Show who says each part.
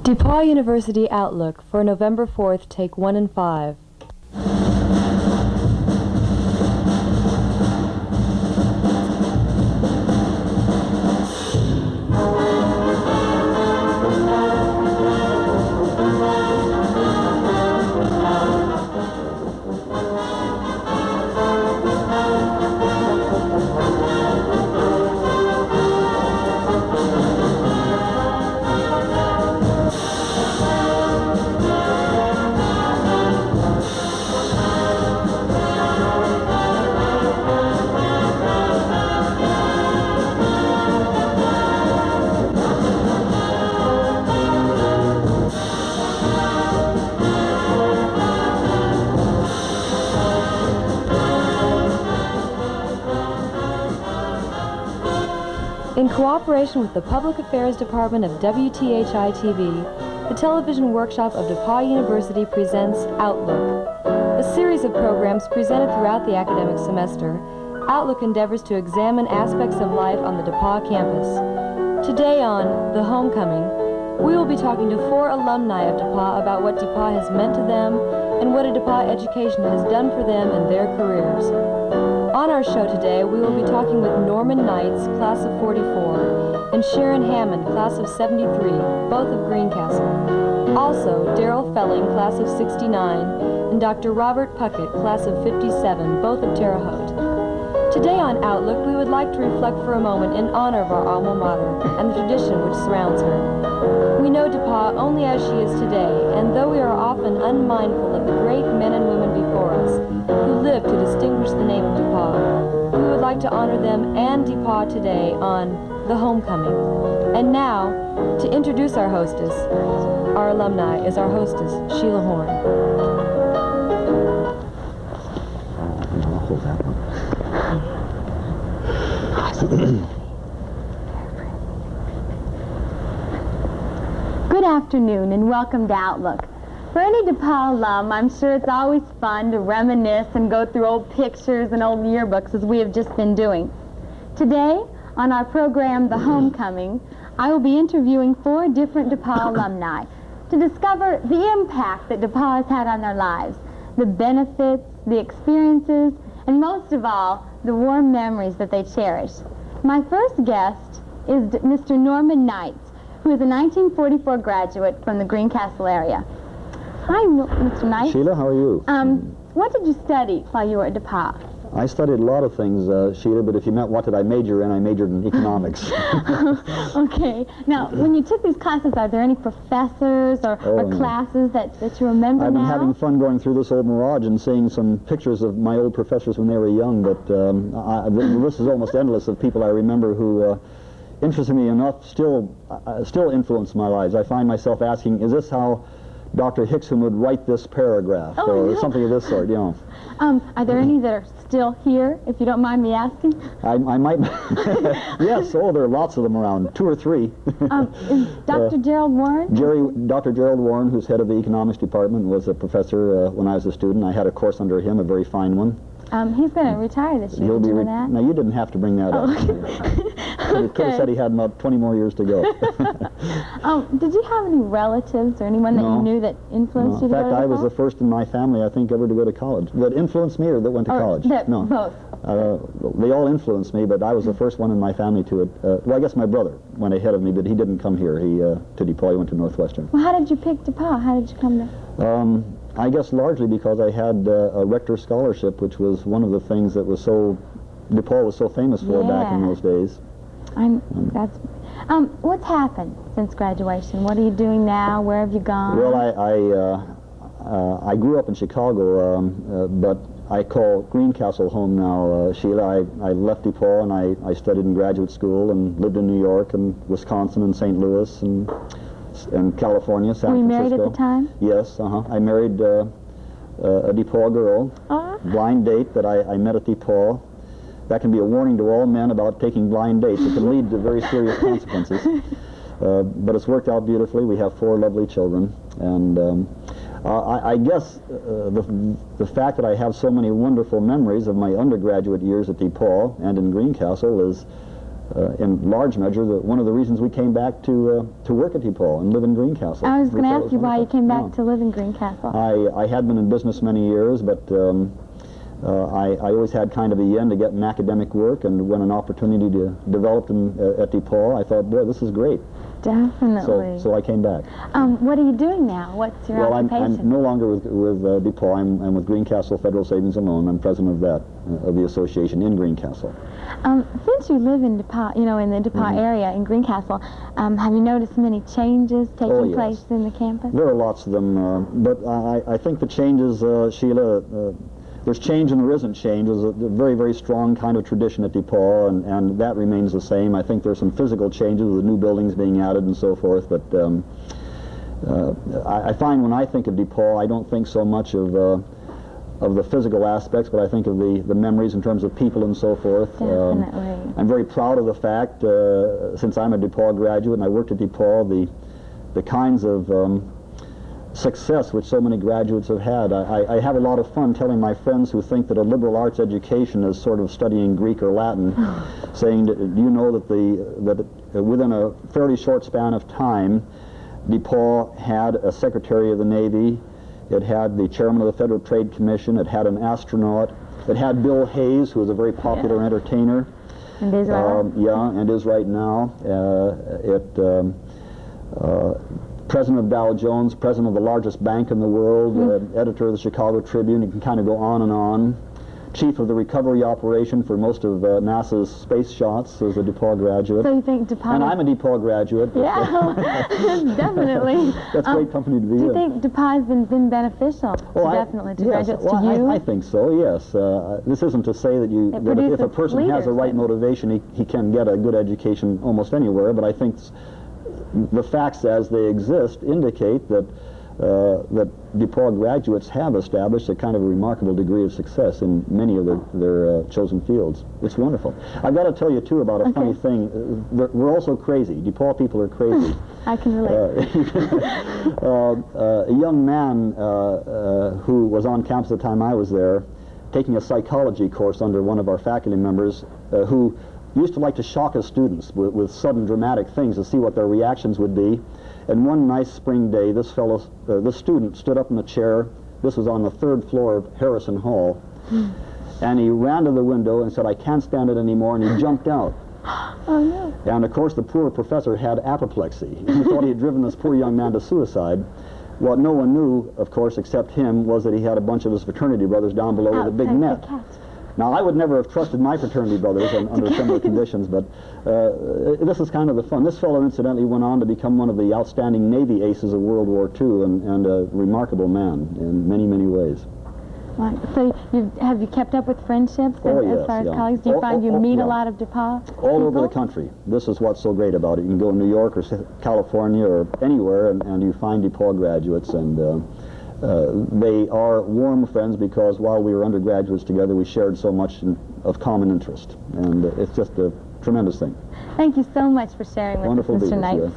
Speaker 1: DePauw University Outlook for November 4th, take 1 and 5. In cooperation with the Public Affairs Department of WTHI-TV, the television workshop of DePauw University presents Outlook. A series of programs presented throughout the academic semester, Outlook endeavors to examine aspects of life on the DePauw campus. Today on The Homecoming, we will be talking to 4 alumni of DePauw about what DePauw has meant to them and what a DePauw education has done for them in their careers. On our show today, we will be talking with Norman Knights, class of 44, and Sharon Hammond, class of 73, both of Greencastle. Also, Darrell Felling, class of 69, and Dr. Robert Puckett, class of 57, both of Terre Haute. Today on Outlook, we would like to reflect for a moment in honor of our alma mater and the tradition which surrounds her. We know DePauw only as she is today, and though we are often unmindful of the great men and women before us who lived to distinguish the name of DePauw, we would like to honor them and DePauw today on The Homecoming. And now, to introduce our hostess, our alumni, is our hostess, Sheila Horn.
Speaker 2: Hold that one.
Speaker 3: Good afternoon and welcome to Outlook. For any DePauw alum, I'm sure it's always fun to reminisce and go through old pictures and old yearbooks as we have just been doing. Today, on our program, The Homecoming, I will be interviewing 4 different DePauw alumni to discover the impact that DePauw has had on their lives, the benefits, the experiences, and most of all, the warm memories that they cherish. My first guest is Mr. Norman Knights, who is a 1944 graduate from the Greencastle area. Hi, Mr. Knights.
Speaker 2: Sheila, how are you?
Speaker 3: What did you study while you were at DePauw?
Speaker 2: I studied a lot of things, Sheila, but if you meant what did I major in, I majored in economics.
Speaker 3: Okay. Now, when you took these classes, are there any professors or classes that you remember now?
Speaker 2: I've been having fun going through this old mirage and seeing some pictures of my old professors when they were young, but the list is almost endless of people I remember who, interestingly enough, still influence my lives. I find myself asking, is this how Dr. Hickson would write this paragraph, or something of this sort, you know.
Speaker 3: Are there any that are still here, if you don't mind me asking?
Speaker 2: I might, yes, there are lots of them around, 2 or 3.
Speaker 3: Is Dr. Gerald Warren?
Speaker 2: Dr. Gerald Warren, who's head of the economics department, was a professor when I was a student. I had a course under him, a very fine one.
Speaker 3: He's going to retire this year. Did you know that?
Speaker 2: Now, you didn't have to bring that up. He could have said he had about 20 more years to go.
Speaker 3: Did you have any relatives or anyone that you knew that influenced you to go to
Speaker 2: In fact, I was the
Speaker 3: college?
Speaker 2: first in my family, I think, ever to go to college. That influenced me or that went to college? No.
Speaker 3: Both.
Speaker 2: They all influenced me, but I was the first one in my family to it. Well, I guess my brother went ahead of me, but he didn't come here. He to DePauw. He went to Northwestern.
Speaker 3: Well, how did you pick DePauw? How did you come there?
Speaker 2: I guess largely because I had a rector scholarship, which was one of the things that was DePauw was so famous for back in those days.
Speaker 3: What's happened since graduation? What are you doing now? Where have you gone?
Speaker 2: Well, I grew up in Chicago, but I call Greencastle home now, Sheila. I left DePauw and I studied in graduate school and lived in New York and Wisconsin and St. Louis and California, San Francisco.
Speaker 3: Were you married at the time?
Speaker 2: Yes, I married a DePauw girl, blind date that I met at DePauw. That can be a warning to all men about taking blind dates. It can lead to very serious consequences. But it's worked out beautifully. We have 4 lovely children. And I guess the fact that I have so many wonderful memories of my undergraduate years at DePauw and in Greencastle is in large measure, one of the reasons we came back to work at DePauw and live in Greencastle.
Speaker 3: I was going to ask you why you came back
Speaker 2: Yeah.
Speaker 3: to live in Greencastle.
Speaker 2: I had been in business many years, but I always had kind of a yen to get in academic work, and when an opportunity to develop at DePauw, I thought, boy, this is great.
Speaker 3: Definitely.
Speaker 2: So I came back.
Speaker 3: What are you doing now? What's your
Speaker 2: Well,
Speaker 3: occupation?
Speaker 2: I'm no longer with DePauw. I'm with Greencastle Federal Savings and Loan. I'm president of that, of the association in Greencastle.
Speaker 3: Since you live in DePauw, in the DePauw area in Greencastle, have you noticed many changes taking place in the campus?
Speaker 2: There are lots of them, but I think the changes, Sheila, there's change and there isn't change. There's a very, very strong kind of tradition at DePauw, and that remains the same. I think there's some physical changes with new buildings being added and so forth, but I find when I think of DePauw, I don't think so much of the physical aspects, but I think of the memories in terms of people and so forth.
Speaker 3: Definitely.
Speaker 2: I'm very proud of the fact, since I'm a DePauw graduate and I worked at DePauw, the kinds of success which so many graduates have had. I have a lot of fun telling my friends who think that a liberal arts education is sort of studying Greek or Latin, saying, do you know that within a fairly short span of time, DePauw had a Secretary of the Navy, it had the Chairman of the Federal Trade Commission, it had an astronaut, it had Bill Hayes, who was a very popular entertainer.
Speaker 3: And is right.
Speaker 2: Yeah, and is right now. President of Dow Jones, president of the largest bank in the world, editor of the Chicago Tribune. You can kind of go on and on. Chief of the recovery operation for most of NASA's space shots as a DePauw graduate.
Speaker 3: So you think DePauw...
Speaker 2: And I'm a DePauw graduate.
Speaker 3: Yeah, definitely.
Speaker 2: That's great company to be in.
Speaker 3: Do you think DePauw has been beneficial to graduates, to you?
Speaker 2: I think so, yes. This isn't to say that if a person has the right motivation, he can get a good education almost anywhere, but I think the facts as they exist indicate that DePauw graduates have established a kind of a remarkable degree of success in many of their chosen fields. It's wonderful. I've got to tell you, too, about a funny thing. We're also crazy. DePauw people are crazy.
Speaker 3: I can relate.
Speaker 2: A young man who was on campus at the time I was there, taking a psychology course under one of our faculty members, who used to like to shock his students with sudden dramatic things to see what their reactions would be. And one nice spring day, this student stood up in a chair. This was on the 3rd floor of Harrison Hall. And he ran to the window and said, "I can't stand it anymore," and he jumped out.
Speaker 3: Oh, no.
Speaker 2: And of course the poor professor had apoplexy. He thought he had driven this poor young man to suicide. What no one knew, of course, except him, was that he had a bunch of his fraternity brothers down below with a big net. Now, I would never have trusted my fraternity brothers under similar conditions, but this is kind of the fun. This fellow, incidentally, went on to become one of the outstanding Navy aces of World War II and a remarkable man in many, many ways.
Speaker 3: Right. So have you kept up with friendships as far as colleagues? Do you find you meet a lot of DePauw
Speaker 2: all over the country. This is what's so great about it. You can go to New York or California or anywhere, and you find DePauw graduates, and they are warm friends because while we were undergraduates together, we shared so much of common interest, and it's just a tremendous thing.
Speaker 3: Thank you so much for sharing with us, Mr. Knight.